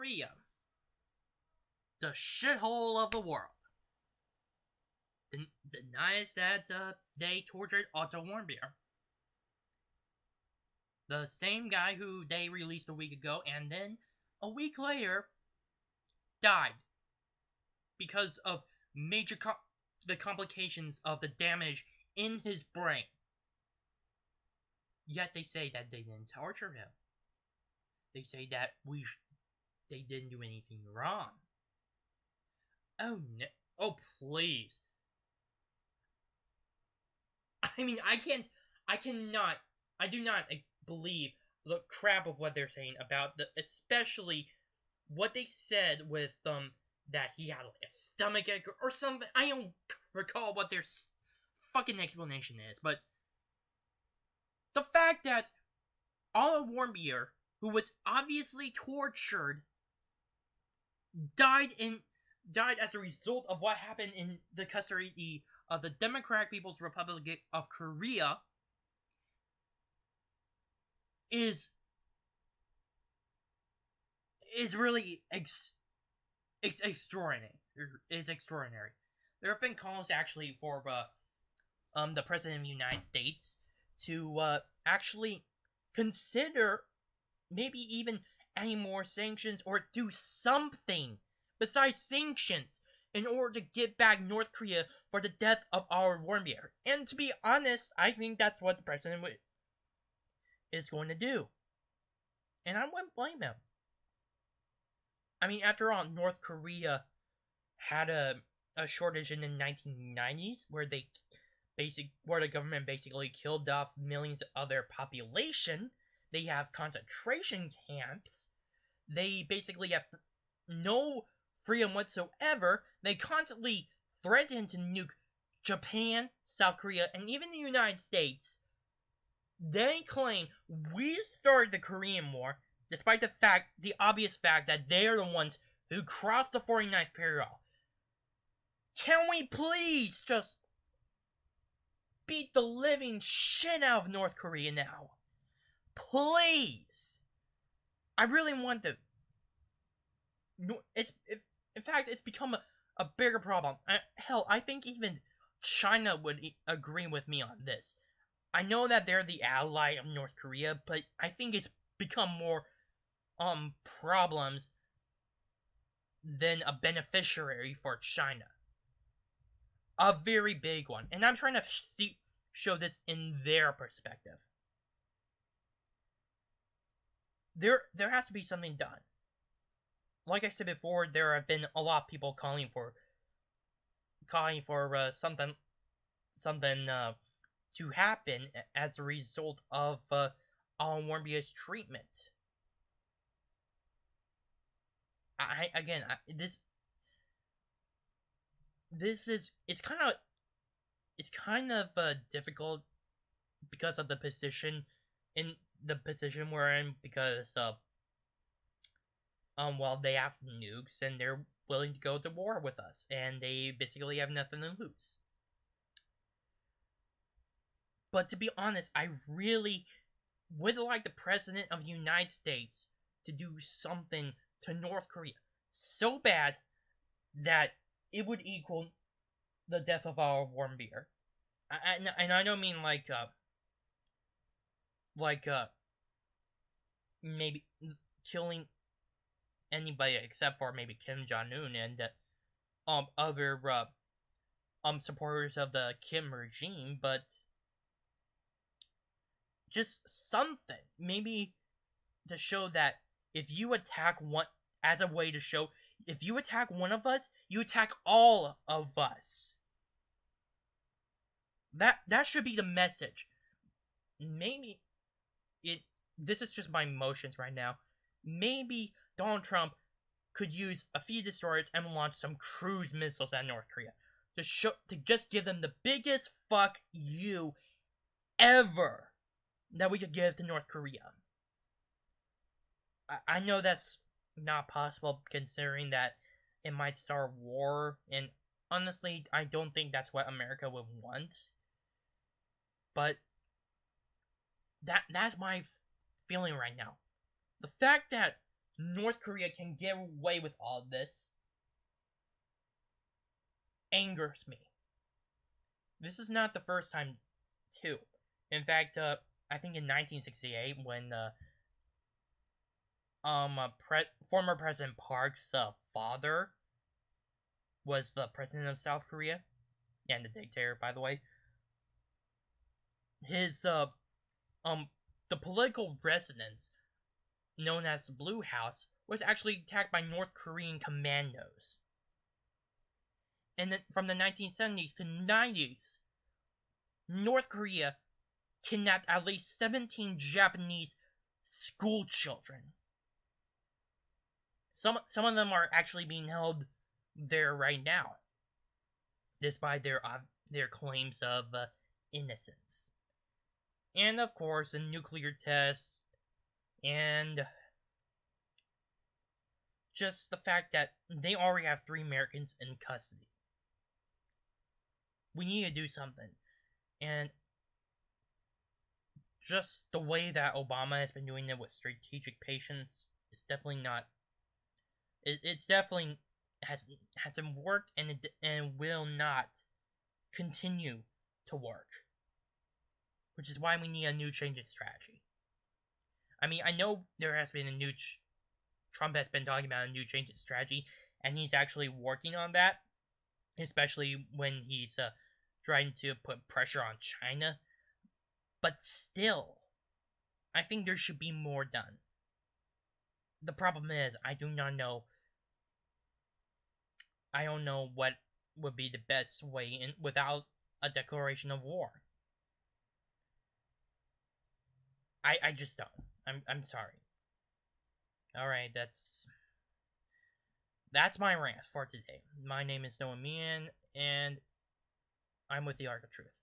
Korea, the shithole of the world, denies that they tortured Otto Warmbier, the same guy who they released a week ago, and then a week later died because of the complications of the damage in his brain. Yet they say that they didn't torture him. They say that they didn't do anything wrong. Oh no! Oh please! I mean, I do not believe the crap of what they're saying about especially what they said with that he had like a stomach ache or something. I don't recall what their fucking explanation is, but the fact that Otto Warmbier, who was obviously tortured, died as a result of what happened in the custody of the Democratic People's Republic of Korea is really extraordinary. Is extraordinary. There have been calls actually for the President of the United States to actually consider maybe even any more sanctions or do something besides sanctions in order to get back North Korea for the death of our Warmbier. And to be honest, I think that's what the president is going to do. And I wouldn't blame him. I mean, after all, North Korea had a shortage in the 1990s where the government basically killed off millions of their population. They have concentration camps. They basically have no freedom whatsoever. They constantly threaten to nuke Japan, South Korea, and even the United States. They claim we started the Korean War, despite the obvious fact that they are the ones who crossed the 49th parallel. Can we please just beat the living shit out of North Korea now? Please! I really want to. In fact, it's become a bigger problem. Hell, I think even China would agree with me on this. I know that they're the ally of North Korea, but I think it's become more problems than a beneficiary for China. A very big one. And I'm trying to show this in their perspective. There has to be something done. Like I said before, there have been a lot of people calling for something to happen as a result of Alan Warmbier's treatment. It's kind of difficult because of the position we're in, because well, they have nukes and they're willing to go to war with us, and they basically have nothing to lose. But to be honest, I really would like the President of the United States to do something to North Korea so bad that it would equal the death of our Warmbier. And I don't mean like maybe killing anybody except for maybe Kim Jong-un and other supporters of the Kim regime, but just something, maybe to show that if you attack one, as a way to show, if you attack one of us, you attack all of us. That should be the message. Maybe this is just my emotions right now. Maybe Donald Trump could use a few destroyers and launch some cruise missiles at North Korea to just give them the biggest fuck you ever that we could give to North Korea. I know that's not possible considering that it might start a war, and honestly, I don't think that's what America would want. But that's my feeling right now. The fact that North Korea can get away with all of this angers me. This is not the first time, too. In fact, I think in 1968, when former President Park's father was the president of South Korea, and the dictator, by the way, his the political residence known as the Blue House was actually attacked by North Korean commandos. And then from the 1970s to 90s, North Korea kidnapped at least 17 Japanese school children. Some of them are actually being held there right now, despite their claims of innocence. And of course, the nuclear test, and just the fact that they already have 3 Americans in custody. We need to do something. And just the way that Obama has been doing it with strategic patience is definitely not. It's definitely hasn't worked, and will not continue to work. Which is why we need a new change in strategy. I mean, I know there has been Trump has been talking about a new change in strategy, and he's actually working on that, especially when he's trying to put pressure on China. But still, I think there should be more done. The problem is, I don't know what would be the best way without a declaration of war. I just don't. I'm sorry. Alright, that's my rant for today. My name is Noah Meehan, and I'm with the Arc of Truth.